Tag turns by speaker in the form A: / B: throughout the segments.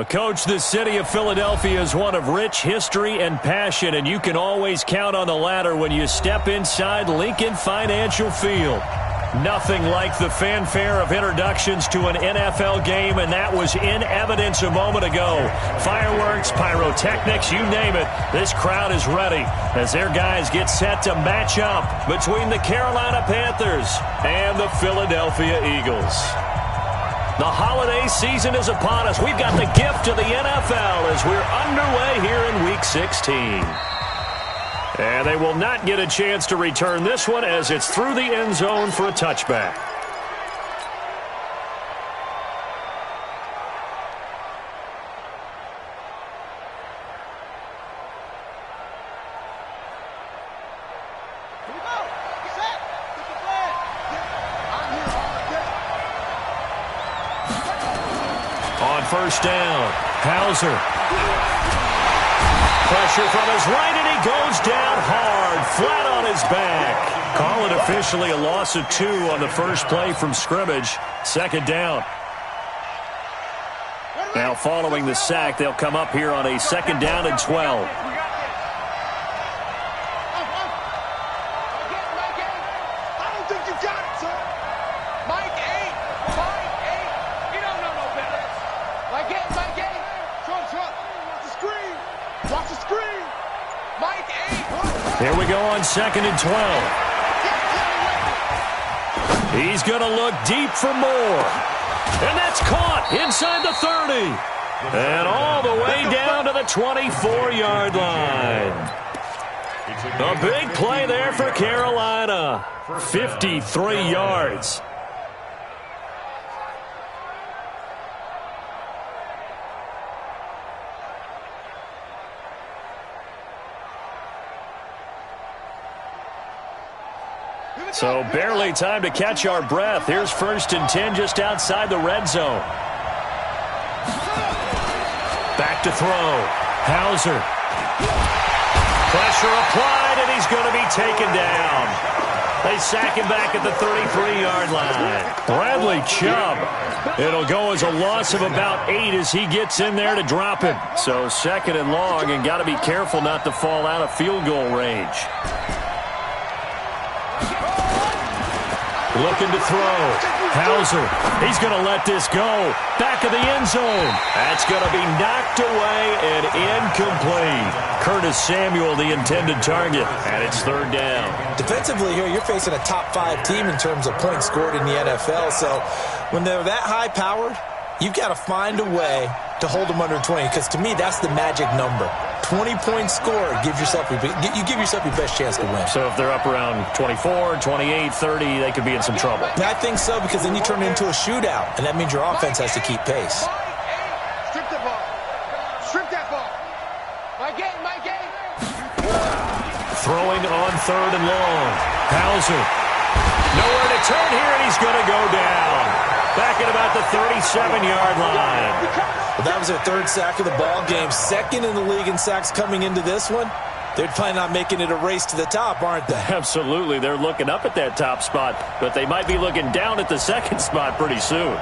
A: Coach, the city of Philadelphia is one of rich history and passion, and you can always count on the ladder when you step inside Lincoln Financial Field. Nothing like the fanfare of introductions to an NFL game, and that was in evidence a moment ago. Fireworks, pyrotechnics, you name it. This crowd is ready as their guys get set to match up between the Carolina Panthers and the Philadelphia Eagles. The holiday season is upon us. We've got the gift of the NFL as we're underway here in Week 16. And they will not get a chance to return this one as it's through the end zone for a touchback. First down, Hauser. Pressure from his right, and he goes down hard, flat on his back. Call it officially a loss of 2 on the first play from scrimmage. Second down. Now following the sack, they'll come up here on a second down and 12. Here we go on second and 12. He's going to look deep for more. And that's caught inside the 30. And all the way down to the 24-yard line. A big play there for Carolina. 53 yards. So barely time to catch our breath. Here's first and 10 just outside the red zone. Back to throw. Hauser. Pressure applied, and he's going to be taken down. They sack him back at the 33-yard line. Bradley Chubb. It'll go as a loss of about 8 as he gets in there to drop him. So second and long, and got to be careful not to fall out of field goal range. Looking to throw. Hauser. He's going to let this go. Back of the end zone. That's going to be knocked away and incomplete. Curtis Samuel, the intended target. And it's third down.
B: Defensively here, you're facing a top-5 team in terms of points scored in the NFL. So when they're that high-powered, you've got to find a way to hold them under 20. Because to me, that's the magic number. 20-point score, you give yourself your best chance to win.
A: So if they're up around 24, 28, 30, they could be in some trouble.
B: I think so, because then you turn it into a shootout, and that means your offense has to keep pace.
C: Strip the ball. Strip that ball. My game.
A: Throwing on third and long. Hauser. Nowhere to turn here, and he's going to go down. Back at about the 37-yard line.
B: Well, that was their third sack of the ball game. Second in the league in sacks coming into this one. They're planning on making it a race to the top, aren't they?
A: Absolutely. They're looking up at that top spot, but they might be looking down at the second spot pretty soon.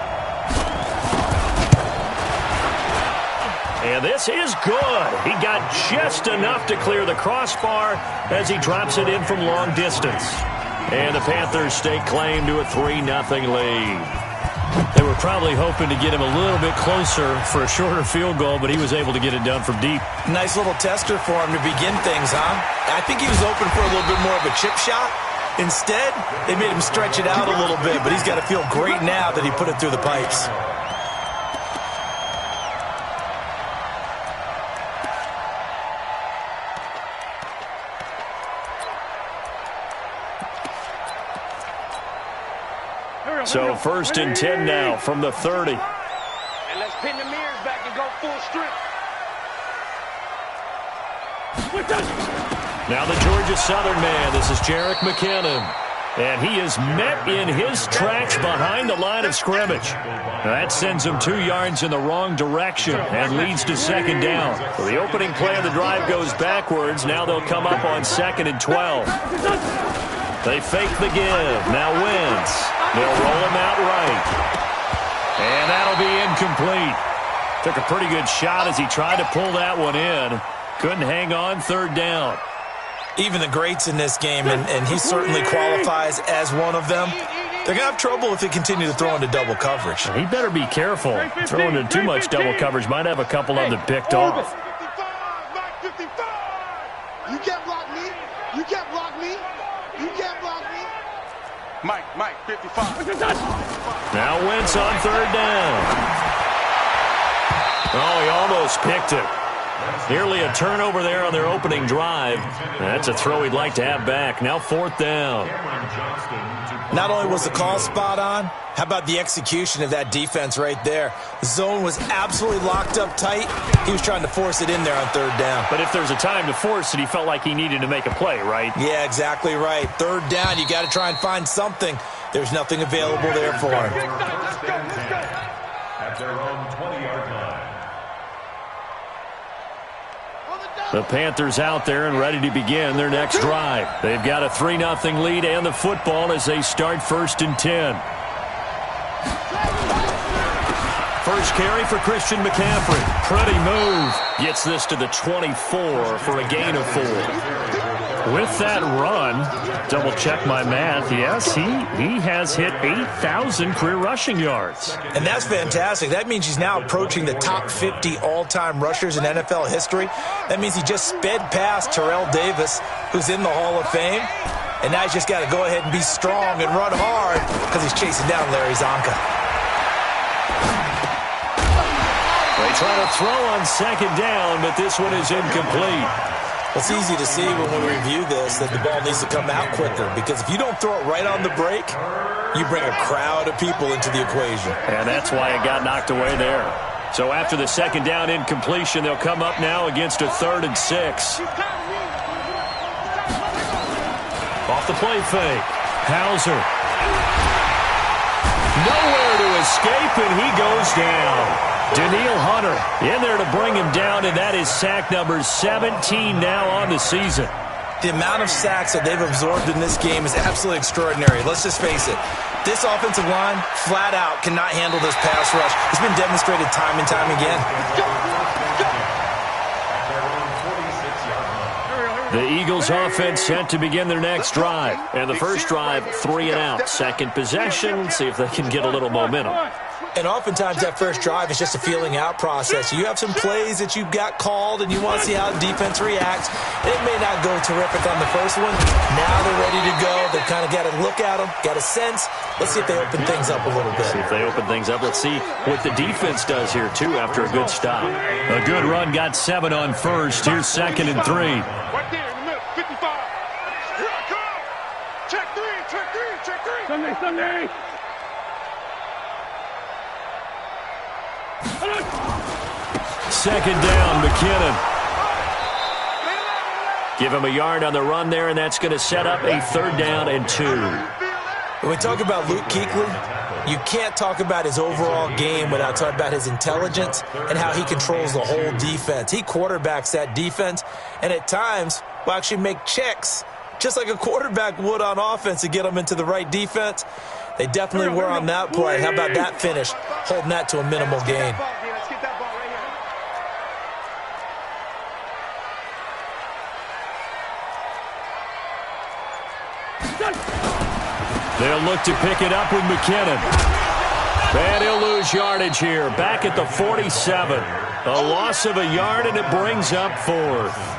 A: And this is good. He got just enough to clear the crossbar as he drops it in from long distance. And the Panthers stake claim to a 3-0 lead. They were probably hoping to get him a little bit closer for a shorter field goal, but he was able to get it done from deep.
B: Nice little tester for him to begin things, huh? I think he was open for a little bit more of a chip shot. Instead, they made him stretch it out a little bit, but he's got to feel great now that he put it through the pipes.
A: So 1st and 10 now from the 30.
C: And let's pin the mirrors back and go full strip.
A: Now the Georgia Southern man. This is Jerick McKinnon. And he is met in his tracks behind the line of scrimmage. That sends him 2 yards in the wrong direction and leads to 2nd down. So the opening play of the drive goes backwards. Now they'll come up on 2nd and 12. They fake the give. Now Wentz. They'll roll him out right. And that'll be incomplete. Took a pretty good shot as he tried to pull that one in. Couldn't hang on 3rd down.
B: Even the greats in this game, and he certainly qualifies as one of them, they're going to have trouble if they continue to throw into double coverage.
A: He better be careful. Throwing into too much double coverage might have a couple of them picked off.
C: 55. You can't block me. You can't block me. You can't block me. Mike, 55.
A: Now Wentz on 3rd down. Oh, he almost picked it. Nearly a turnover there on their opening drive. That's a throw he'd like to have back. Now 4th down.
B: Not only was the call spot on, how about the execution of that defense right there? The zone was absolutely locked up tight. He was trying to force it in there on 3rd down.
A: But if there's a time to force it, he felt like he needed to make a play, right?
B: Yeah, exactly right. 3rd down, you got to try and find something. There's nothing available there for him.
D: At their own 20-yard line.
A: The Panthers out there and ready to begin their next drive. They've got a 3-0 lead and the football as they start 1st and 10. First carry for Christian McCaffrey. Pretty move. Gets this to the 24 for a gain of 4. With that run, double check my math, yes, he has hit 8,000 career rushing yards.
B: And that's fantastic. That means he's now approaching the top 50 all-time rushers in NFL history. That means he just sped past Terrell Davis, who's in the Hall of Fame. And now he's just got to go ahead and be strong and run hard because he's chasing down Larry Zonka.
A: They try to throw on 2nd down, but this one is incomplete.
B: It's easy to see when we review this that the ball needs to come out quicker, because if you don't throw it right on the break, you bring a crowd of people into the equation.
A: And that's why it got knocked away there. So after the 2nd down incompletion, they'll come up now against a 3rd and 6. Off the play fake. Hauser. Nowhere to escape, and he goes down. Danielle Hunter in there to bring him down, and that is sack number 17 now on the season.
B: The amount of sacks that they've absorbed in this game is absolutely extraordinary. Let's just face it. This offensive line, flat out, cannot handle this pass rush. It's been demonstrated time and time again.
A: The Eagles offense set to begin their next drive. And the first drive, 3 and out. Second possession, see if they can get a little momentum.
B: And oftentimes that first drive is just a feeling out process. You have some plays that you've got called and you want to see how the defense reacts. It may not go terrific on the first one. Now they're ready to go. They've kind of got to look at them, got a sense. Let's see if they open things up a little bit.
A: See if they open things up. Let's see what the defense does here, too, after a good stop. A good run, got 7 on first. Here's 2nd and 3.
C: Right there in the middle, 55. Here I come. Check 3. Sunday.
A: 2nd down, McKinnon. Give him a yard on the run there, and that's going to set up a 3rd down and 2.
B: When we talk about Luke Kuechly, you can't talk about his overall game without talking about his intelligence and how he controls the whole defense. He quarterbacks that defense, and at times will actually make checks, just like a quarterback would on offense, to get them into the right defense. They definitely were on that play. How about that finish, holding that to a minimal gain?
A: They'll look to pick it up with McKinnon. And he'll lose yardage here. Back at the 47. A loss of a yard, and it brings up 4th.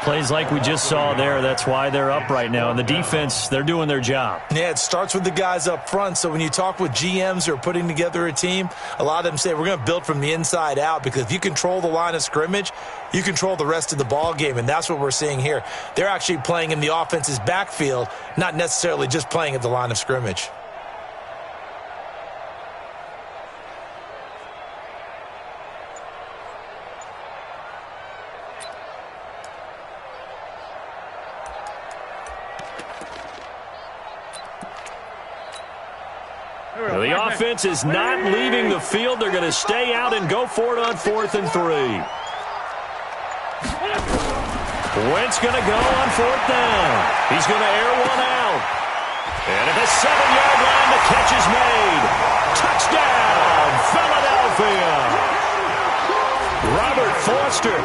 A: Plays like we just saw there. That's why they're up right now. And the defense, they're doing their job.
B: Yeah, it starts with the guys up front. So when you talk with GMs who are putting together a team, a lot of them say we're going to build from the inside out, because if you control the line of scrimmage, you control the rest of the ball game, and that's what we're seeing here. They're actually playing in the offense's backfield, not necessarily just playing at the line of scrimmage.
A: The offense is not leaving the field. They're going to stay out and go for it on 4th and 3. Wentz going to go on 4th down. He's going to air one out. And at the 7-yard line, the catch is made. Touchdown, Philadelphia. Robert Foster,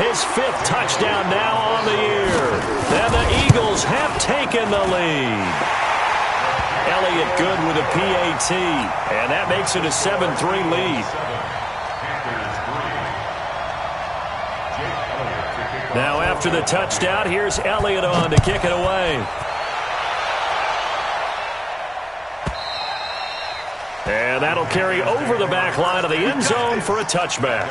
A: his 5th touchdown now on the year. And the Eagles have taken the lead. Elliott good with a PAT, and that makes it a 7-3 lead. Now after the touchdown, here's Elliott on to kick it away. And that'll carry over the back line of the end zone for a touchback.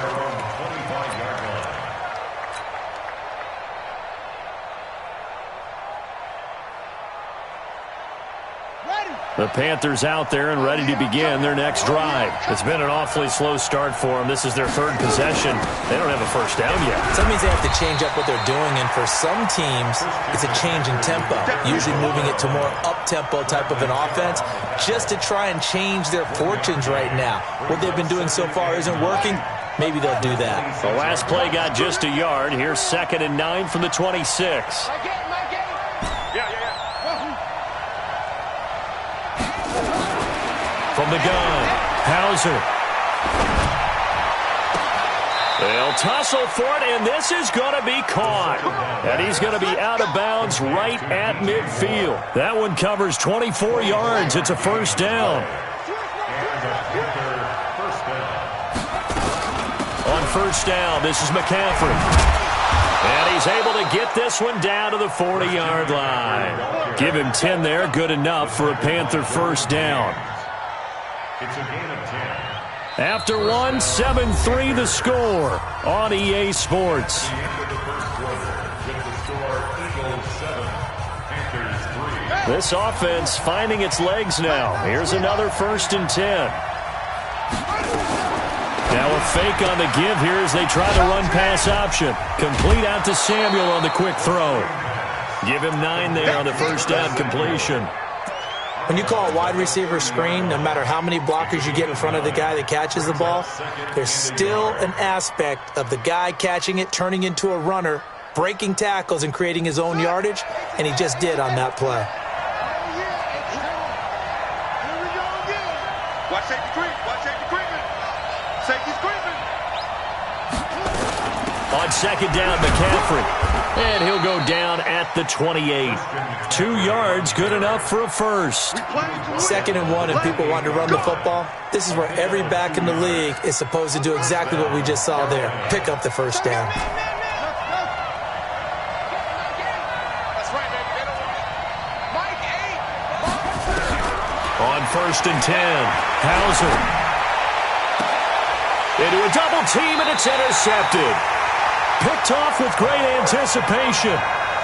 A: The Panthers out there and ready to begin their next drive. It's been an awfully slow start for them. This is their 3rd possession. They don't have a first down yet.
B: That means they have to change up what they're doing, and for some teams, it's a change in tempo, usually moving it to more up-tempo type of an offense, just to try and change their fortunes right now. What they've been doing so far isn't working. Maybe they'll do that.
A: The last play got just a yard. Here's 2nd and 9 from the 26. From the gun, Hauser. They'll tussle for it, and this is going to be caught. And he's going to be out of bounds right at midfield. That one covers 24 yards. It's a first down. On first down, this is McCaffrey. And he's able to get this one down to the 40-yard line. Give him 10 there, good enough for a Panther first down.
D: It's a gain of 10.
A: After one, 7-3 the score on EA Sports.
D: The end of the first quarter, with the score Eagles 7, Panthers 3.
A: This offense finding its legs now. Here's another 1st and 10. Now a fake on the give here as they try the run-pass option. Complete out to Samuel on the quick throw. Give him 9 there on the first down completion.
B: When you call a wide receiver screen, no matter how many blockers you get in front of the guy that catches the ball, there's still an aspect of the guy catching it, turning into a runner, breaking tackles and creating his own yardage, and he just did on that play.
C: Watch safety creep. Watch safety creeping. Safety's creeping.
A: On 2nd down, McCaffrey. And he'll go down at the 28. 2 yards, good enough for a first.
B: 2nd and 1, and people want to run the football. This is where every back in the league is supposed to do exactly what we just saw there. Pick up the first down.
A: On 1st and 10, Hauser. Into a double team, and it's intercepted. Picked off with great anticipation.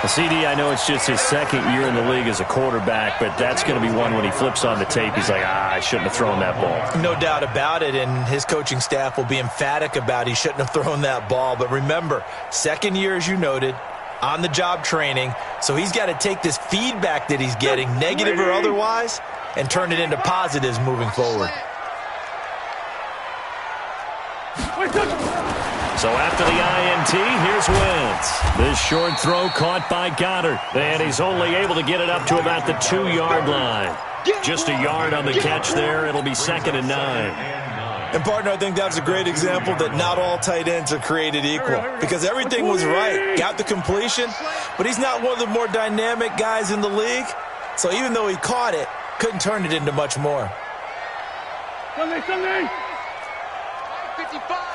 A: CD, I know it's just his 2nd year in the league as a quarterback, but that's going to be one when he flips on the tape. He's like, I shouldn't have thrown that ball.
B: No doubt about it, and his coaching staff will be emphatic about he shouldn't have thrown that ball. But remember, 2nd year, as you noted, on-the-job training, so he's got to take this feedback that he's getting, negative or otherwise, and turn it into positives moving forward.
A: So after the INT, here's Wentz. This short throw caught by Goddard. And he's only able to get it up to about the 2-yard line. Just a yard on the catch there. It'll be 2nd and 9.
B: And, partner, I think that's a great example that not all tight ends are created equal. Because everything was right. Got the completion, but he's not one of the more dynamic guys in the league. So even though he caught it, couldn't turn it into much more.
C: Sunday. 55.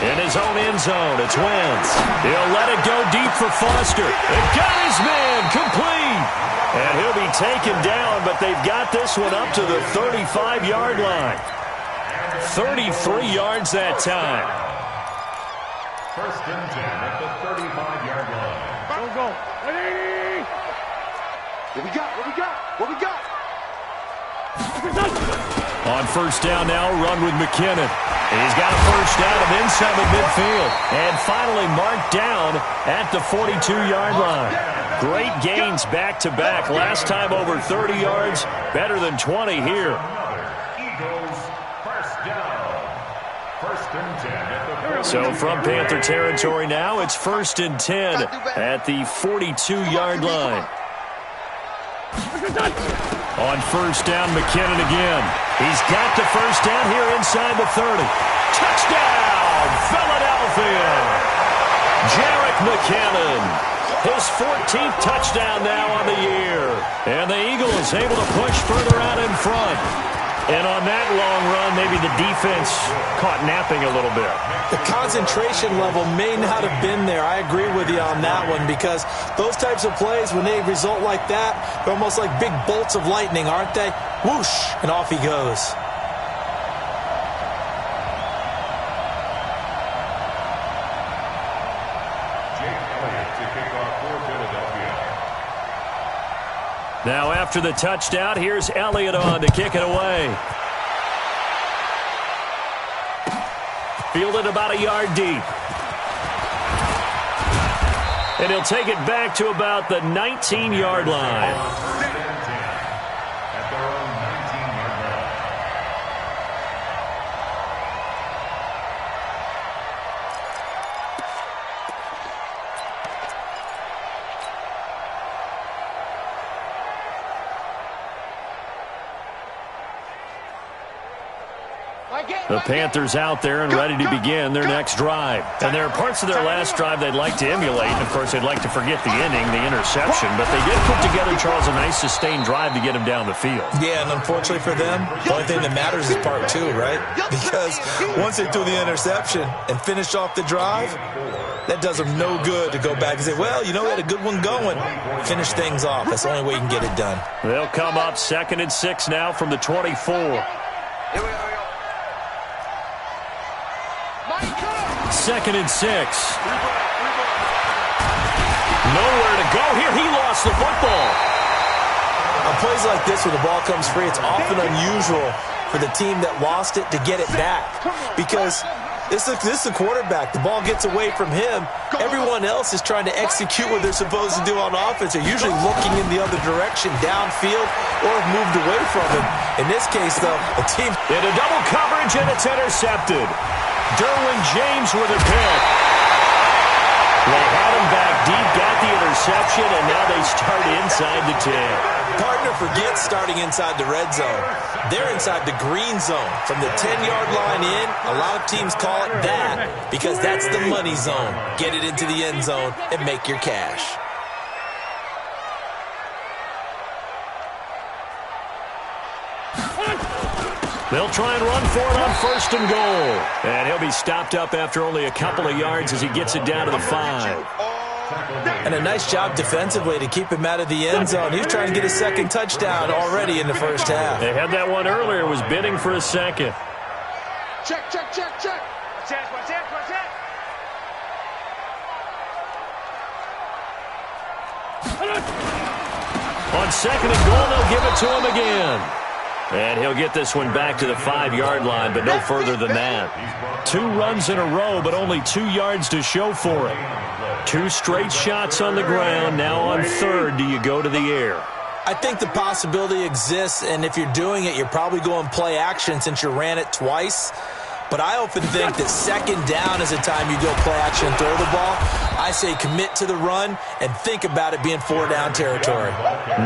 A: In his own end zone, it's Wentz. He'll let it go deep for Foster. It got his man complete. And he'll be taken down, but they've got this one up to the 35-yard line. 33 yards that time.
D: 1st and 10 at the 35-yard line.
C: Go. 180. What we got?
A: On first down now, run with McKinnon. He's got a first down and then some at midfield. And finally marked down at the 42-yard line. Great gains back-to-back. Last time over 30 yards, better than 20 here.
D: Eagles first down. First and 10.
A: So from Panther territory now, it's first and 10 at the 42-yard line. On first down, McKinnon again. He's got the first down here inside the 30. Touchdown, Philadelphia! Jerick McKinnon, his 14th touchdown now on the year. And the Eagles able to push further out in front. And on that long run, maybe the defense caught napping a little bit.
B: The concentration level may not have been there. I agree with you on that one, because those types of plays, when they result like that, they're almost like big bolts of lightning, aren't they? Whoosh, and off he goes.
D: Jake Elliott to kick off for Philadelphia.
A: Now after the touchdown, here's Elliott on to kick it away. Fielded about a yard deep. And he'll take it back to about the 19-yard line.
D: At their own 19-yard line.
A: The Panthers out there and ready to begin their next drive. And there are parts of their last drive they'd like to emulate. And, of course, they'd like to forget the ending, the interception. But they did put together, Charles, a nice sustained drive to get him down the field.
B: Yeah, and unfortunately for them, the only thing that matters is part two, right? Because once they threw the interception and finished off the drive, that does them no good to go back and say, well, you know, we had a good one going. Finish things off. That's the only way you can get it done.
A: They'll come up 2nd and 6 now from the 24. 2nd and 6. Nowhere to go here. He lost the football.
B: On plays like this where the ball comes free, it's often unusual for the team that lost it to get it back, because this is the quarterback. The ball gets away from him. Everyone else is trying to execute what they're supposed to do on offense. They're usually looking in the other direction, downfield, or have moved away from him. In this case, though, a team
A: in a double coverage, and it's intercepted. Derwin James with a pick. They had him back deep, got the interception, and now they start inside the 10.
B: Partner forgets starting inside the red zone. They're inside the green zone. From the 10-yard line in, a lot of teams call it that because that's the money zone. Get it into the end zone and make your cash.
A: They'll try and run for it on 1st and goal. And he'll be stopped up after only a couple of yards as he gets it down to the 5.
B: And a nice job defensively to keep him out of the end zone. He's trying to get his 2nd touchdown already in the first half.
A: They had that one earlier, was bidding for a 2nd.
C: Check, check, check, check. Watch it.
A: On 2nd and goal, they'll give it to him again. And he'll get this one back to the 5-yard line, but no further than that. 2 runs in a row, but only 2 yards to show for it. 2 straight shots on the ground. Now on 3rd, do you go to the air?
B: I think the possibility exists, and if you're doing it, you're probably going play action since you ran it twice. But I often think that 2nd down is a time you go play action and throw the ball. I say commit to the run and think about it being 4-down territory.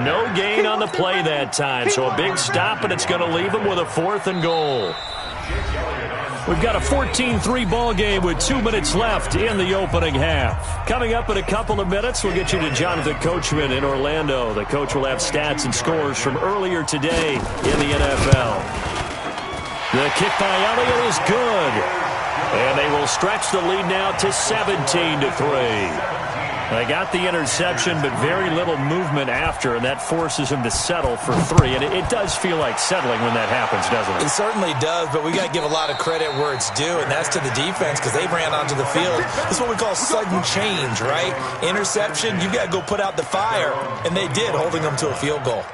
A: No gain on the play that time, so a big stop, and it's going to leave them with a 4th and goal. We've got a 14-3 ball game with 2 minutes left in the opening half. Coming up in a couple of minutes, we'll get you to Jonathan Coachman in Orlando. The coach will have stats and scores from earlier today in the NFL. The kick by Elliott is good. And they will stretch the lead now to 17-3. They got the interception, but very little movement after, and that forces him to settle for 3. And it does feel like settling when that happens, doesn't it?
B: It certainly does, but we got to give a lot of credit where it's due, and that's to the defense because they ran onto the field. This is what we call sudden change, right? Interception, you got to go put out the fire, and they did, holding them to a field goal.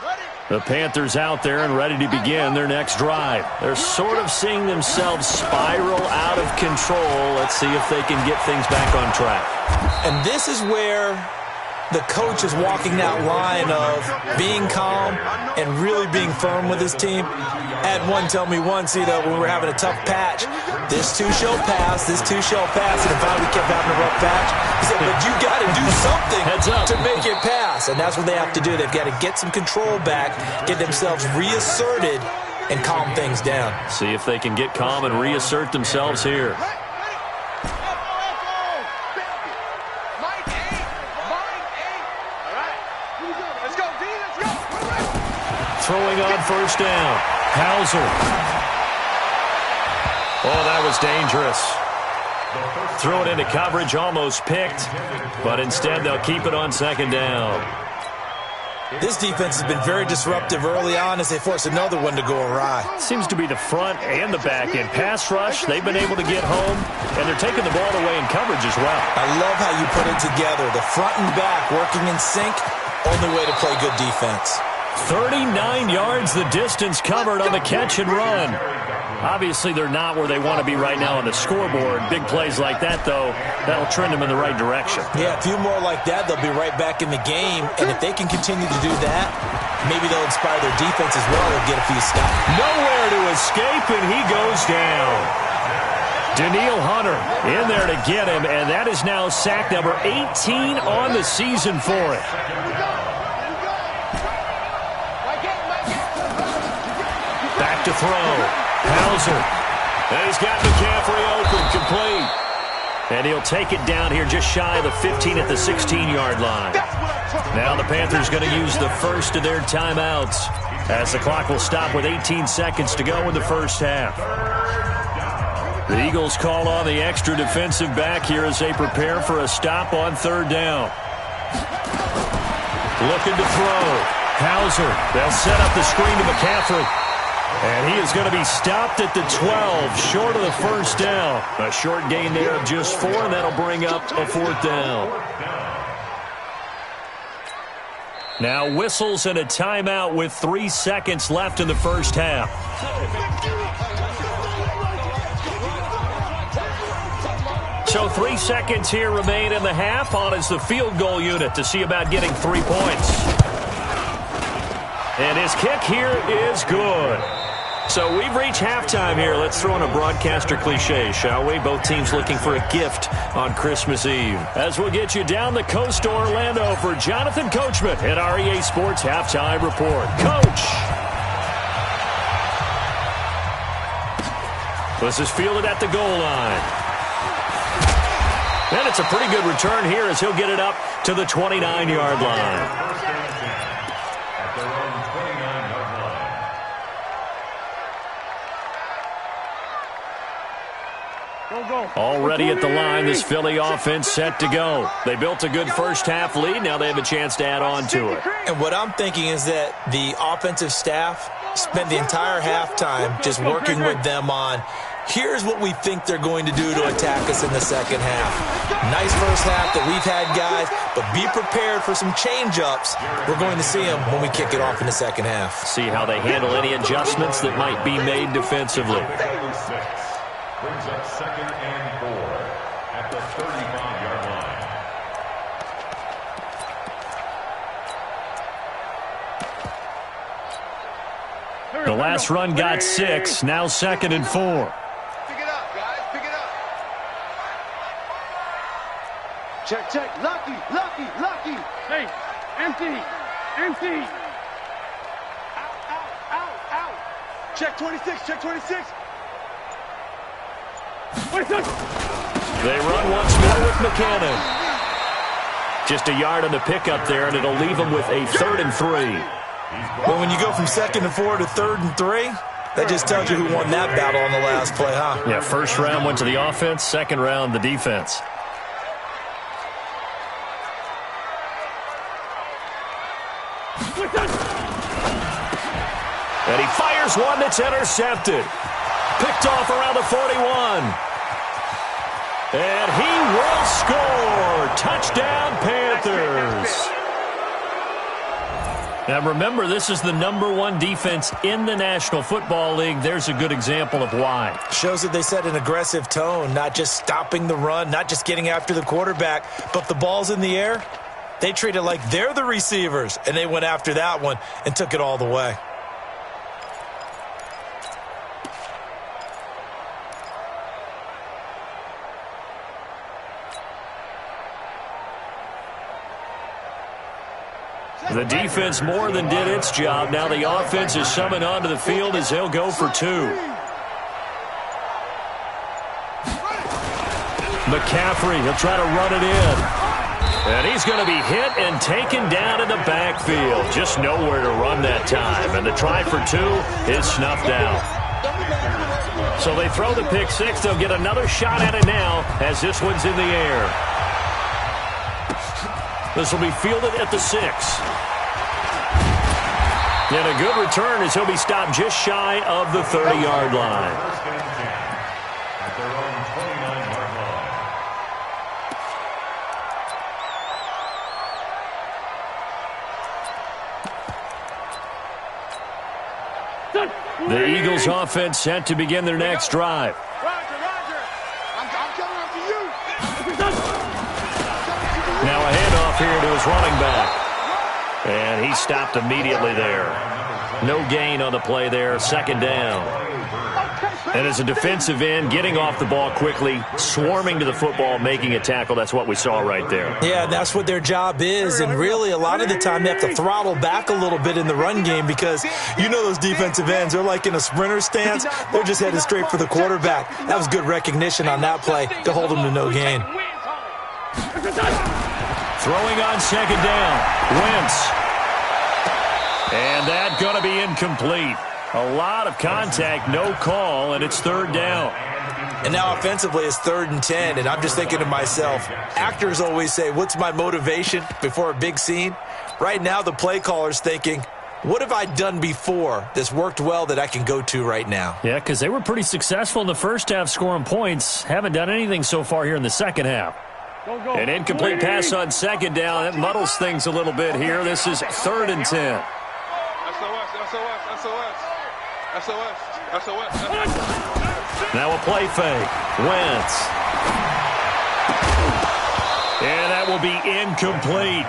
C: Ready?
A: The Panthers out there and ready to begin their next drive. They're sort of seeing themselves spiral out of control. Let's see if they can get things back on track.
B: And this is where the coach is walking that line of being calm and really being firm with his team. I had one tell me once, when we were having a tough patch, this too shall pass, this too shall pass, and finally we kept having a rough patch. He said, but you got to do something to make it pass, and that's what they have to do. They've got to get some control back, get themselves reasserted, and calm things down.
A: See if they can get calm and reassert themselves here. Throwing on first down. Hauser. Oh, that was dangerous. Throw it into coverage, almost picked, but instead they'll keep it on second down.
B: This defense has been very disruptive early on as they force another one to go awry.
A: Seems to be the front and the back end. Pass rush, they've been able to get home, and they're taking the ball away in coverage as well.
B: I love how you put it together. The front and back working in sync, only way to play good defense.
A: 39 yards the distance covered on the catch and run. Obviously, they're not where they want to be right now on the scoreboard. Big plays like that, though, that'll trend them in the right direction.
B: Yeah, a few more like that, they'll be right back in the game. And if they can continue to do that, maybe they'll inspire their defense as well and get a few stops.
A: Nowhere to escape, and he goes down. Danielle Hunter in there to get him, and that is now sack number 18 on the season for it. Back to throw. Hauser. And he's got McCaffrey open, complete. And he'll take it down here just shy of the 15 at the 16-yard line. Now the Panthers going to use the first of their timeouts as the clock will stop with 18 seconds to go in the first half. The Eagles call on the extra defensive back here as they prepare for a stop on third down. Looking to throw. Hauser. They'll set up the screen to McCaffrey. And he is going to be stopped at the 12, short of the first down. A short gain there of just 4, and that'll bring up a fourth down. Now whistles and a timeout with 3 seconds left in the first half. So 3 seconds here remain in the half. On is the field goal unit to see about getting 3 points. And his kick here is good. So we've reached halftime here. Let's throw in a broadcaster cliche, shall we? Both teams looking for a gift on Christmas Eve. As we'll get you down the coast to Orlando for Jonathan Coachman at our EA Sports Halftime Report. Coach! This is fielded at the goal line. And it's a pretty good return here as he'll get it up to the 29-yard line. Already at the line, this Philly offense set to go. They built a good first half lead. Now they have a chance to add on to it.
B: And what I'm thinking is that the offensive staff spent the entire halftime just working with them on, here's what we think they're going to do to attack us in the second half. Nice first half that we've had, guys, but be prepared for some change-ups. We're going to see them when we kick it off in the second half.
A: See how they handle any adjustments that might be made defensively.
D: Brings up 2nd and 4 at the 35-yard line.
A: The last run got 6. Now 2nd and 4.
C: Pick it up, guys. Pick it up. Check. Lucky. Hey, empty. Out. Check 26.
A: They run once more with McCannon. Just a yard on the pickup there, and it'll leave them with a 3rd and 3.
B: Well, when you go from 2nd and 4 to 3rd and 3, that just tells you who won that battle on the last play, huh?
A: Yeah, first round went to the offense, second round the defense. And he fires one that's intercepted. Picked off around the 41. And he will score. Touchdown, Panthers. Now remember, this is the #1 defense in the National Football League. There's a good example of why.
B: Shows that they set an aggressive tone, not just stopping the run, not just getting after the quarterback, but if the ball's in the air, they treat it like they're the receivers, and they went after that one and took it all the way.
A: The defense more than did its job. Now the offense is summoned onto the field as they'll go for 2. McCaffrey, he'll try to run it in. And he's going to be hit and taken down in the backfield. Just nowhere to run that time. And the try for 2 is snuffed out. So they throw the pick 6. They'll get another shot at it now as this one's in the air. This will be fielded at the 6. And a good return as he'll be stopped just shy of the 30-yard line.
D: First and 10 at their own 29-yard line.
A: The Eagles offense set to begin their next drive.
C: Roger. I'm coming up to you.
A: Now a handoff here to his running back. And he stopped immediately there. No gain on the play there, second down. And as a defensive end, getting off the ball quickly, swarming to the football, making a tackle, that's what we saw right there.
B: Yeah, that's what their job is, and really a lot of the time they have to throttle back a little bit in the run game because you know those defensive ends, they're like in a sprinter stance. They're just headed straight for the quarterback. That was good recognition on that play to hold them to no gain.
A: Throwing on second down, Wentz. And that's going to be incomplete. A lot of contact, no call, and it's third down.
B: And now offensively it's 3rd and 10, and I'm just thinking to myself, actors always say, what's my motivation before a big scene? Right now the play caller's thinking, what have I done before that's worked well that I can go to right now?
A: Yeah, because they were pretty successful in the first half scoring points. Haven't done anything so far here in the second half. An incomplete pass on second down. That muddles things a little bit here. This is 3rd and 10.
C: SOS.
A: Now a play fake. Wentz. And that will be incomplete.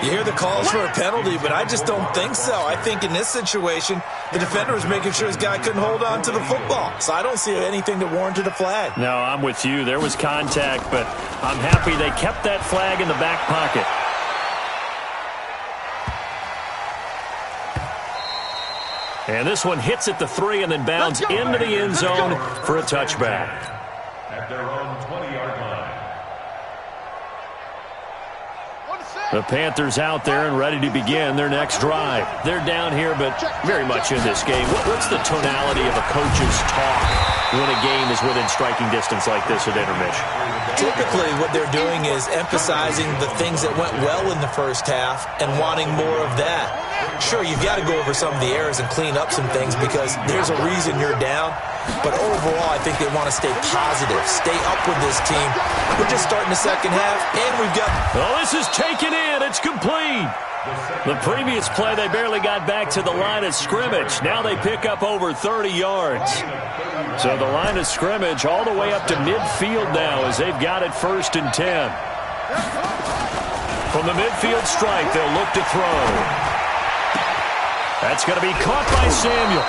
B: You hear the calls for a penalty, but I just don't think so. I think in this situation, the defender was making sure his guy couldn't hold on to the football. So I don't see anything that warranted a flag.
A: No, I'm with you. There was contact, but I'm happy they kept that flag in the back pocket. And this one hits at the 3 and then bounds into the end zone for a touchback.
D: At their own 20-yard line.
A: The Panthers out there and ready to begin their next drive. They're down here, but very much in this game. What's the tonality of a coach's talk when a game is within striking distance like this at intermission?
B: Typically, what they're doing is emphasizing the things that went well in the first half and wanting more of that. Sure, you've got to go over some of the errors and clean up some things because there's a reason you're down. But overall, I think they want to stay positive, stay up with this team. We're just starting the second half, and we've got...
A: Oh, this is taken in. It's complete. The previous play, they barely got back to the line of scrimmage. Now they pick up over 30 yards. So the line of scrimmage all the way up to midfield now as they've got it 1st and 10. From the midfield stripe, they'll look to throw. That's going to be caught by Samuel.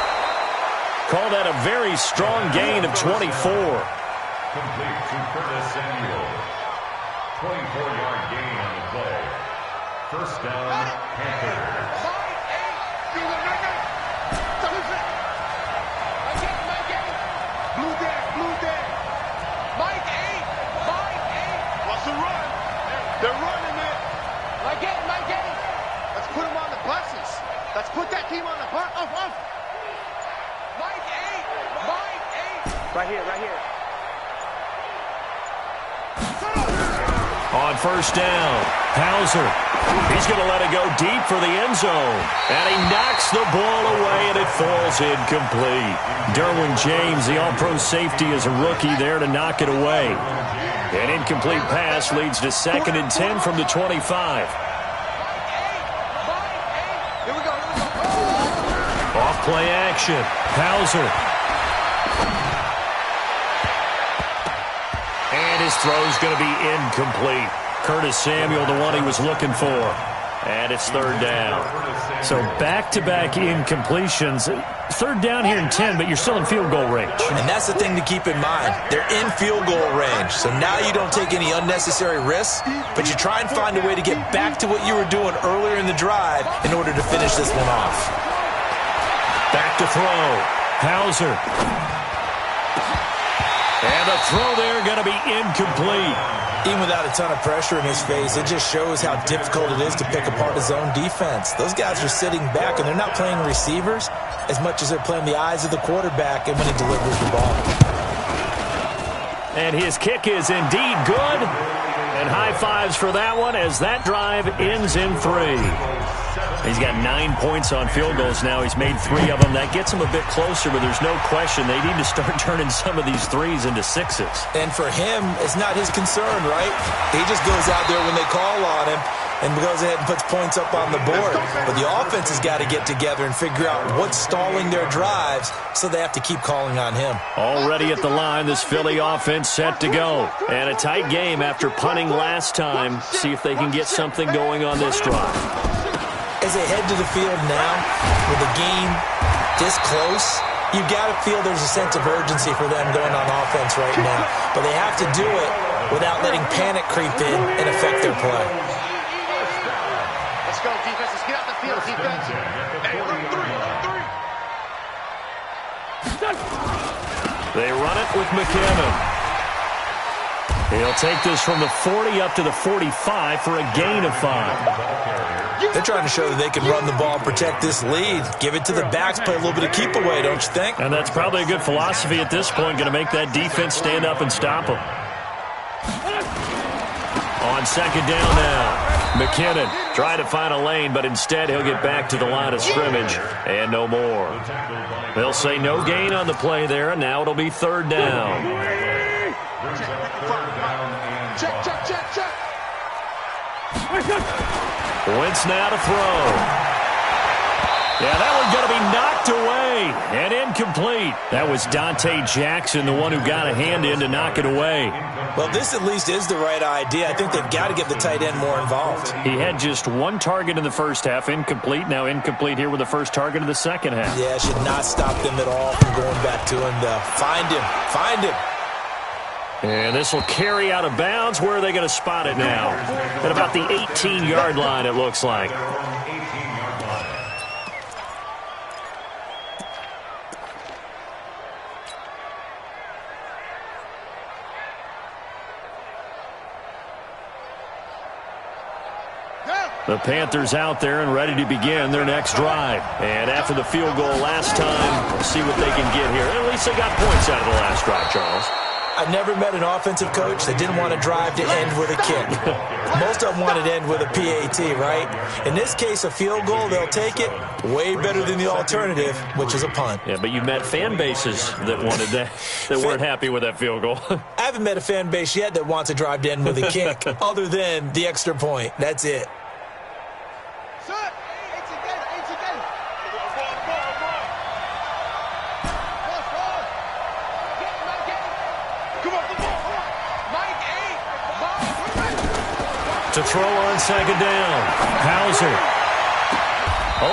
A: Call that a very strong gain of 24.
D: Complete to Curtis Samuel. 24-yard gain on the play. First down, Panthers.
C: Blue there. Mike 8. What's the run? They're running it. Mike 8. Let's put them on the buses. Let's put that team on the bus. Off. Mike 8. Right here.
A: On first down, Hauser. He's going to let it go deep for the end zone. And he knocks the ball away, and it falls incomplete. Derwin James, the all-pro safety, is a rookie there to knock it away. An incomplete pass leads to 2nd and 10 from the 25. Play action. Hauser. And his throw's going to be incomplete. Curtis Samuel, the one he was looking for. And it's third down. So back-to-back incompletions. Third down here in 10, but you're still in field goal range.
B: And that's the thing to keep in mind. They're in field goal range. So now you don't take any unnecessary risks, but you try and find a way to get back to what you were doing earlier in the drive in order to finish this one off.
A: Back to throw. Hauser. And the throw there going to be incomplete.
B: Even without a ton of pressure in his face, it just shows how difficult it is to pick apart his own defense. Those guys are sitting back, and they're not playing receivers as much as they're playing the eyes of the quarterback and when he delivers the ball.
A: And his kick is indeed good. And high fives for that one as that drive ends in 3. He's got 9 points on field goals now. He's made 3 of them. That gets him a bit closer, but there's no question they need to start turning some of these 3s into 6s.
B: And for him, it's not his concern, right? He just goes out there when they call on him and goes ahead and puts points up on the board. But the offense has got to get together and figure out what's stalling their drives, so they have to keep calling on him.
A: Already at the line, this Philly offense set to go. And a tight game after punting last time. See if they can get something going on this drive.
B: As they head to the field now, with the game this close, you've got to feel there's a sense of urgency for them going on offense right now. But they have to do it without letting panic creep in and affect their play.
C: Let's go, defense. Let's get out the field, defense. Hey, run 3,
A: They run it with McKinnon. He'll take this from the 40 up to the 45 for a gain of 5.
B: They're trying to show that they can run the ball and protect this lead. Give it to the backs, play a little bit of keep away, don't you think?
A: And that's probably a good philosophy at this point, going to make that defense stand up and stop them. On second down now, McKinnon trying to find a lane, but instead he'll get back to the line of scrimmage and no more. They'll say no gain on the play there, and now it'll be third down.
C: check, check, check, check.
A: Wentz now to throw. Yeah, that one's going to be knocked away and incomplete. That was Dante Jackson, the one who got a hand in to knock it away.
B: Well, this at least is the right idea. I think they've got to get the tight end more involved.
A: He had just 1 target in the first half, incomplete. Now incomplete here with the first target of the second half.
B: Yeah, should not stop them at all from going back to him, though. Find him. Find him.
A: And this will carry out of bounds. Where are they going to spot it now? At about the 18-yard line, it looks like. The Panthers out there and ready to begin their next drive. And after the field goal last time, we'll see what they can get here. At least they got points out of the last drive, Charles.
B: I've never met an offensive coach that didn't want to drive to end with a kick. Most of them wanted to end with a PAT, right? In this case, a field goal, they'll take it. Way better than the alternative, which is a punt.
A: Yeah, but you've met fan bases that wanted that, that weren't happy with that field goal.
B: I haven't met a fan base yet that wants to drive to end with a kick, other than the extra point. That's it.
A: To throw on second down. Hauser.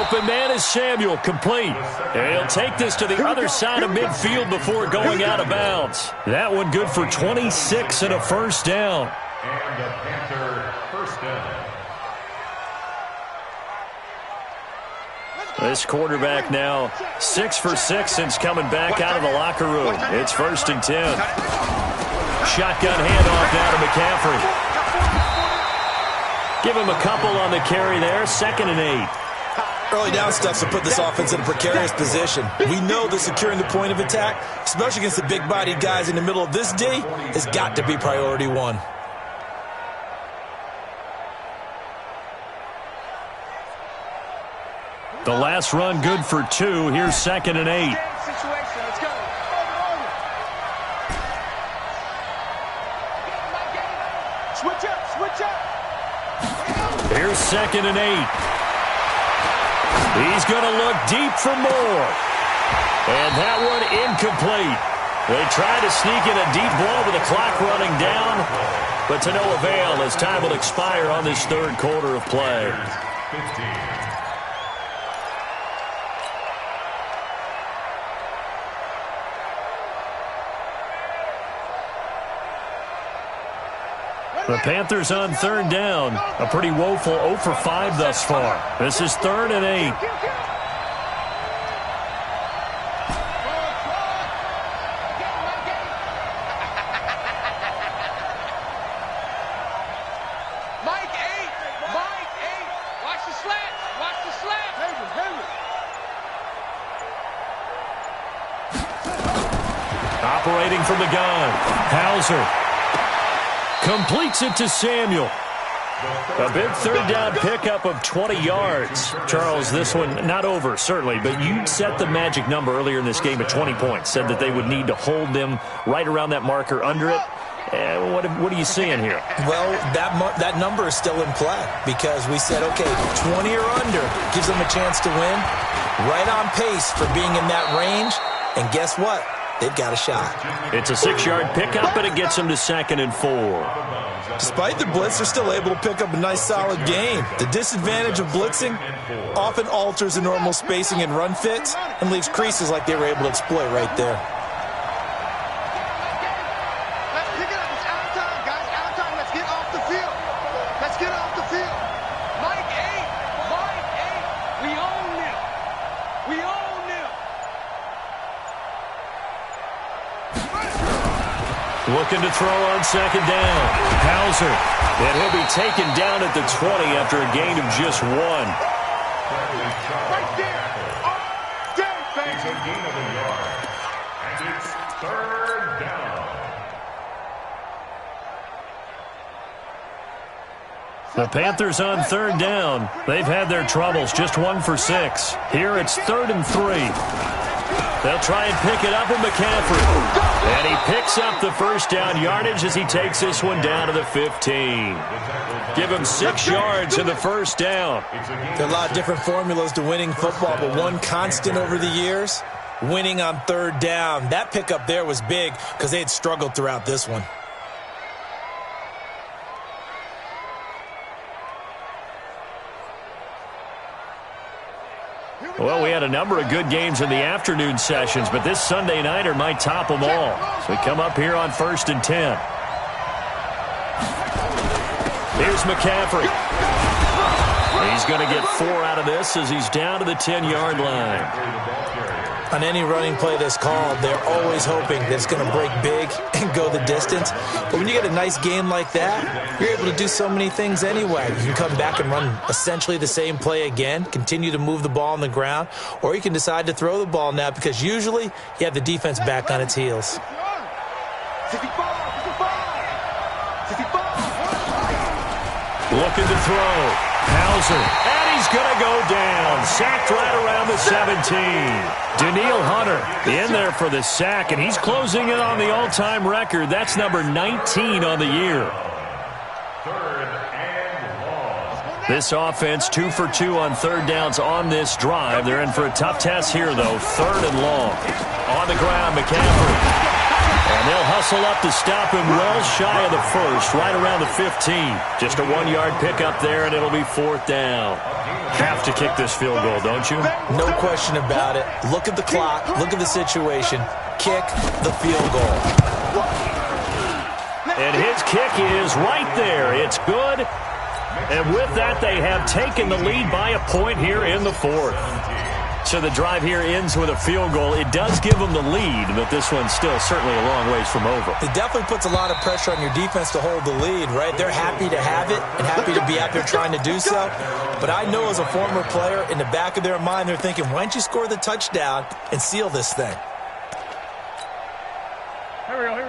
A: Open man is Samuel, complete. And he'll take this to the other side of midfield before going out of bounds. That one good for 26 and a first down.
D: And a Panther first down.
A: This quarterback now 6 for 6 since coming back out of the locker room. It's 1st and 10. Shotgun handoff now to McCaffrey. Give him a couple on the carry there. 2nd and 8.
B: Early down stuff to put this offense in a precarious position. We know that securing the point of attack, especially against the big-bodied guys in the middle of this D, has got to be priority 1.
A: The last run good for 2. Here's 2nd and 8.
C: Switch up, switch up.
A: Here's 2nd and 8. He's going to look deep for more. And that one incomplete. They tried to sneak in a deep ball with the clock running down, but to no avail as time will expire on this third quarter of play.
D: 15.
A: The Panthers on third down. A pretty woeful 0 for 5 thus far. This is 3rd and 8.
C: Mike 8. Watch the slant.
A: Operating from the gun. Hauser completes it to Samuel. A big third down pickup of 20 yards. Charles, this one not over, certainly, but you set the magic number earlier in this game at 20 points. Said that they would need to hold them right around that marker under it. What are you seeing here?
B: Well, that number is still in play because we said, okay, 20 or under gives them a chance to win. Right on pace for being in that range. And guess what? They've got a shot.
A: It's a 6-yard pickup, and it gets them to 2nd and 4.
B: Despite the blitz, they're still able to pick up a nice, solid gain. The disadvantage of blitzing often alters the normal spacing and run fits and leaves creases like they were able to exploit right there.
C: Let's pick it up. It's out of time, guys. Out of time. Let's get off the field. Mike 8. We own him.
A: Looking to throw on 2nd down. Hauser. And he'll be taken down at the 20 after a gain of just 1.
C: Right there.
D: It's a gain of a yard. And it's 3rd down.
A: The Panthers on 3rd down. They've had their troubles. Just 1 for 6. Here it's 3rd and 3. They'll try and pick it up with McCaffrey. And he picks up the first down yardage as he takes this one down to the 15. Give him 6 yards in the first down.
B: There are a lot of different formulas to winning football, but one constant over the years, winning on 3rd down. That pickup there was big because they had struggled throughout this one.
A: Well, we had a number of good games in the afternoon sessions, but this Sunday nighter might top them all. So we come up here on 1st and 10. Here's McCaffrey. He's going to get 4 out of this as he's down to the 10-yard line.
B: On any running play that's called, they're always hoping that it's going to break big and go the distance. But when you get a nice game like that, you're able to do so many things anyway. You can come back and run essentially the same play again, continue to move the ball on the ground, or you can decide to throw the ball now because usually you have the defense back on its heels.
C: 65.
A: Looking to throw. Hauser. And he's going to go down. Sacked right around the 17. Danielle Hunter in there for the sack, and he's closing in on the all-time record. That's number 19 on the year.
D: 3rd and long.
A: This offense 2 for 2 on 3rd downs on this drive. They're in for a tough test here, though. 3rd and long. On the ground, McCaffrey. And they'll hustle up to stop him well shy of the first, right around the 15. Just a 1-yard pickup there, and it'll be 4th down. Have to kick this field goal, don't you?
B: No question about it. Look at the clock. Look at the situation. Kick the field goal.
A: And his kick is right there. It's good. And with that, they have taken the lead by a point here in the 4th. So the drive here ends with a field goal. It does give them the lead, but this one's still certainly a long ways from over.
B: It definitely puts a lot of pressure on your defense to hold the lead, right? They're happy to have it and happy to be out there trying to do so. But I know as a former player, in the back of their mind, they're thinking, why don't you score the touchdown and seal this thing?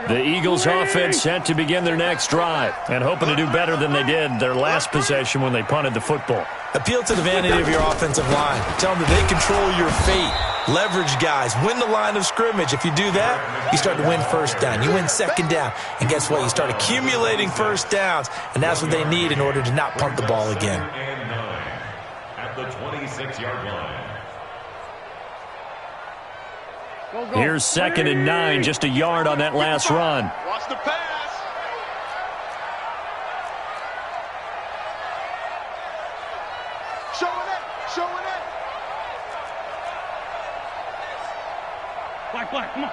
A: The Eagles offense set to begin their next drive and hoping to do better than they did their last possession when they punted the football.
B: Appeal to the vanity of your offensive line. Tell them that they control your fate. Leverage guys. Win the line of scrimmage. If you do that, you start to win first down. You win second down. And guess what? You start accumulating first downs. And that's what they need in order to not punt the ball again.
D: at the 26-yard line.
A: Here's 2nd and 9, just a yard on that last run.
C: Watch the pass. Showing it.
E: Black, come on.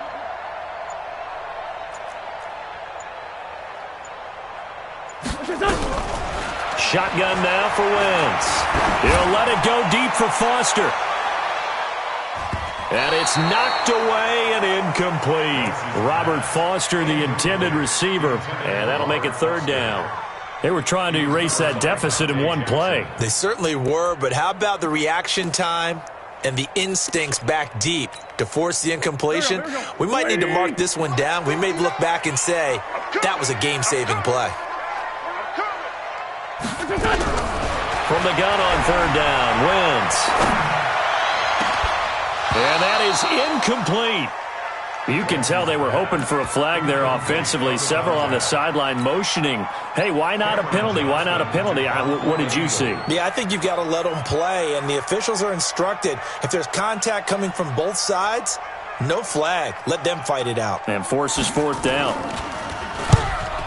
A: Shotgun now for Wentz. He'll let it go deep for Foster. And it's knocked away and incomplete. Robert Foster, the intended receiver, and that'll make it 3rd down. They were trying to erase that deficit in one play.
B: They certainly were, but how about the reaction time and the instincts back deep to force the incompletion? We might need to mark this one down. We may look back and say that was a game-saving play.
A: From the gun on 3rd down, Wentz. And that is incomplete. You can tell they were hoping for a flag there offensively. Several on the sideline motioning, hey, why not a penalty? Why not a penalty? What did you see?
B: Yeah, I think you've got to let them play, and the officials are instructed, if there's contact coming from both sides, no flag. Let them fight it out.
A: And forces 4th down.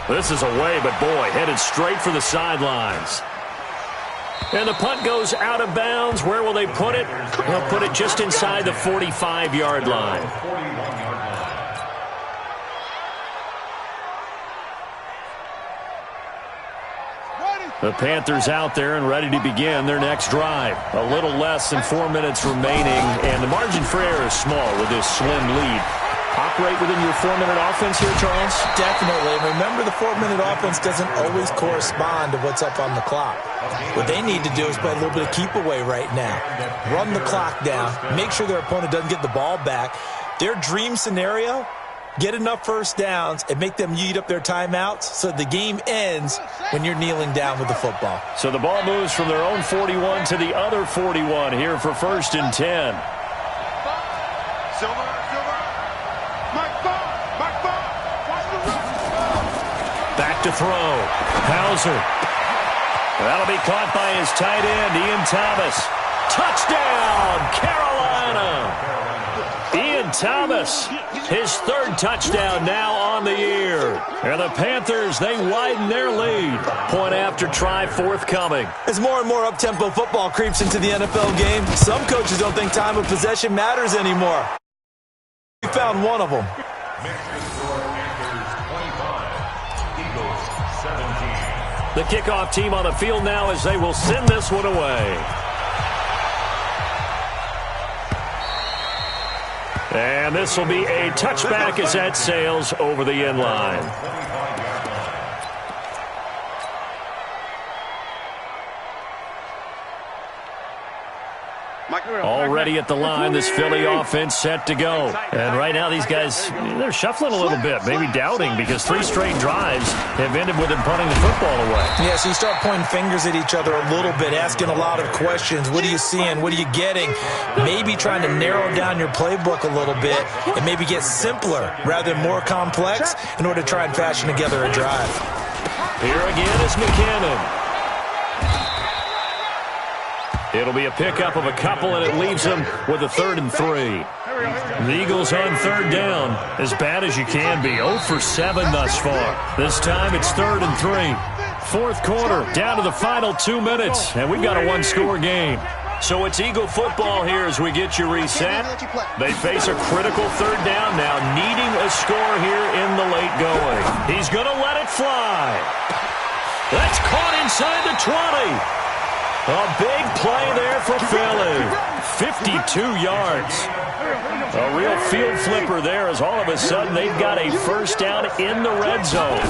A: This is away, but boy, headed straight for the sidelines. And the punt goes out of bounds. Where will they put it? They'll put it just inside the 45-yard line. The Panthers out there and ready to begin their next drive. A little less than 4 minutes remaining, and the margin for error is small with this slim lead. Operate within your 4-minute offense here, Charles?
B: Definitely. And remember, the 4-minute offense doesn't always correspond to what's up on the clock. What they need to do is play a little bit of keep away right now. Run the clock down. Make sure their opponent doesn't get the ball back. Their dream scenario, get enough first downs and make them eat up their timeouts so the game ends when you're kneeling down with the football.
A: So the ball moves from their own 41 to the other 41 here for 1st and 10.
C: Silver.
A: Back to throw. Hauser. That'll be caught by his tight end, Ian Thomas. Touchdown, Carolina! Ian Thomas, his 3rd touchdown now on the year. And the Panthers, they widen their lead. Point after try forthcoming.
B: As more and more up-tempo football creeps into the NFL game, some coaches don't think time of possession matters anymore. We found one of them.
A: The kickoff team on the field now as they will send this one away. And this will be a touchback as that sails over the end line. Already at the line, this Philly offense set to go. And right now these guys, they're shuffling a little bit, maybe doubting, because 3 straight drives have ended with them punting the football away.
B: Yeah, so you start pointing fingers at each other a little bit, asking a lot of questions. What are you seeing? What are you getting? Maybe trying to narrow down your playbook a little bit and maybe get simpler rather than more complex in order to try and fashion together a drive.
A: Here again is McKinnon. It'll be a pickup of a couple, and it leaves them with a 3rd and 3. The Eagles on 3rd down, as bad as you can be. 0 for 7 thus far. This time it's 3rd and 3. 4th quarter, down to the final 2 minutes, and we've got a 1-score game. So it's Eagle football here as we get you reset. They face a critical 3rd down now, needing a score here in the late going. He's going to let it fly. That's caught inside the 20. A big play there for Philly. 52 yards. A real field flipper there as all of a sudden they've got a 1st down in the red zone.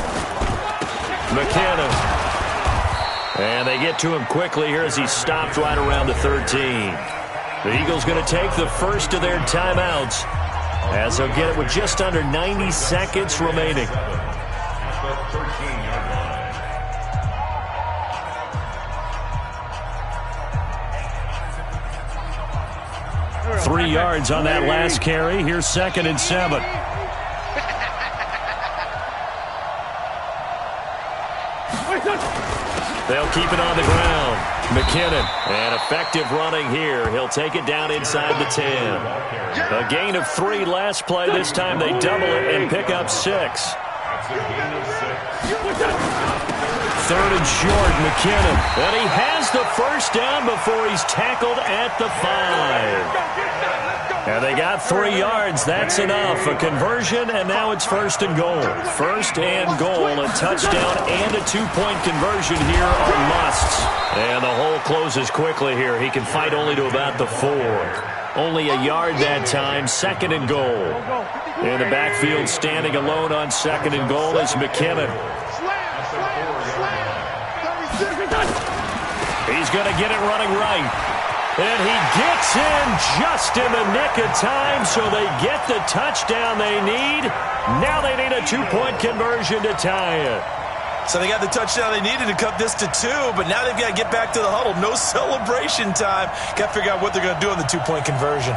A: McKinnon. And they get to him quickly here as he stopped right around the 13. The Eagles going to take the first of their timeouts as they'll get it with just under 90 seconds remaining. 3 yards on that last carry. Here's 2nd and 7. They'll keep it on the ground. McKinnon, and effective running here. He'll take it down inside the 10. A gain of 3 last play. This time they double it and pick up 6. Third and short, McKinnon. And he has the first down before he's tackled at the 5. And they got 3 yards. That's enough. A conversion, and now it's first and goal. First and goal, a touchdown and a 2-point conversion here are musts. And the hole closes quickly here. He can fight only to about the 4. Only a yard that time. Second and goal. In the backfield, standing alone on second and goal is McKinnon. He's going to get it running right. And he gets in just in the nick of time, so they get the touchdown they need. Now they need a 2-point conversion to tie it.
B: So they got the touchdown they needed to cut this to 2, but now they've got to get back to the huddle. No celebration time. Got to figure out what they're going to do on the 2-point conversion.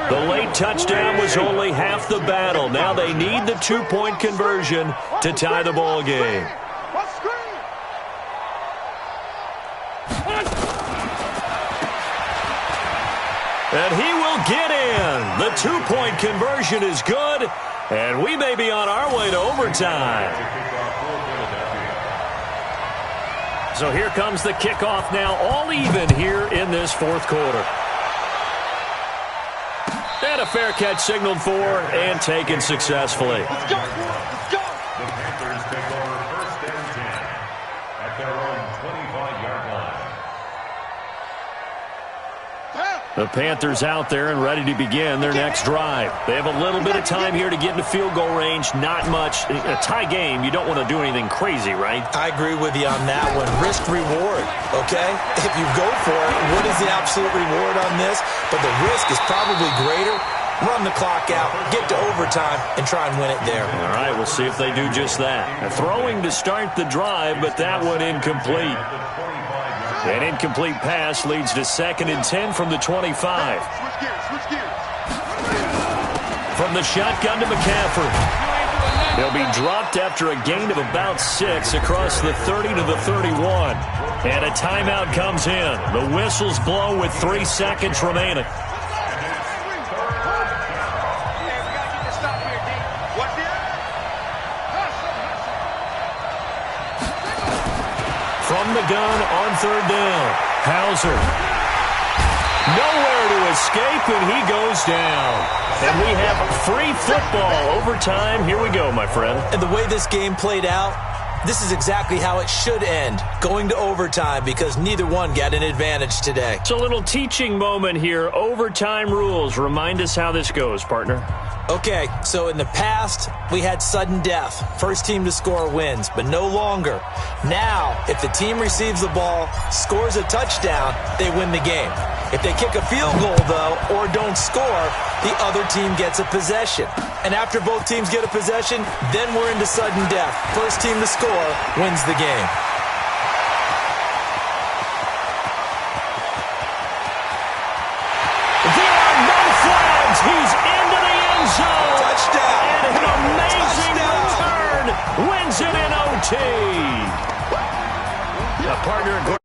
A: The late touchdown was only half the battle. Now they need the 2-point conversion to tie the ball game. And he will get in. The 2-point conversion is good, and we may be on our way to overtime. So here comes the kickoff now, all even here in this fourth quarter. And a fair catch signaled for and taken successfully.
C: Let's go. Let's go.
D: The Panthers take over first and 10 at their own 25-yard line.
A: The Panthers out there and ready to begin their next drive. They have a little bit of time here to get into field goal range. Not much. A tie game, you don't want to do anything crazy, right?
B: I agree with you on that one. Risk reward, okay? If you go for it, what is the absolute reward on this? But the risk is probably greater. Run the clock out, get to overtime, and try and win it there.
A: All right, we'll see if they do just that. Throwing to start the drive, but that one incomplete. An incomplete pass leads to second and 10 from the 25.
C: Switch gears.
A: From the shotgun to McCaffrey. He'll be dropped after a gain of about 6 across the 30 to the 31. And a timeout comes in. The whistles blow with 3 seconds remaining. From the gun on third down. Hauser. Nowhere to escape, and he goes down. And we have free football overtime. Here we go, my friend.
B: And the way this game played out, this is exactly how it should end, going to overtime, because neither one got an advantage today.
A: It's a little teaching moment here. Overtime rules. Remind us how this goes, partner.
B: Okay, so in the past, we had sudden death. First team to score wins, but no longer. Now, if the team receives the ball, scores a touchdown, they win the game. If they kick a field goal, though, or don't score, the other team gets a possession. And after both teams get a possession, then we're into sudden death. First team to score wins the game.
A: There are no flags. He's into the end zone.
B: Touchdown.
A: And an amazing return wins it in OT. A partner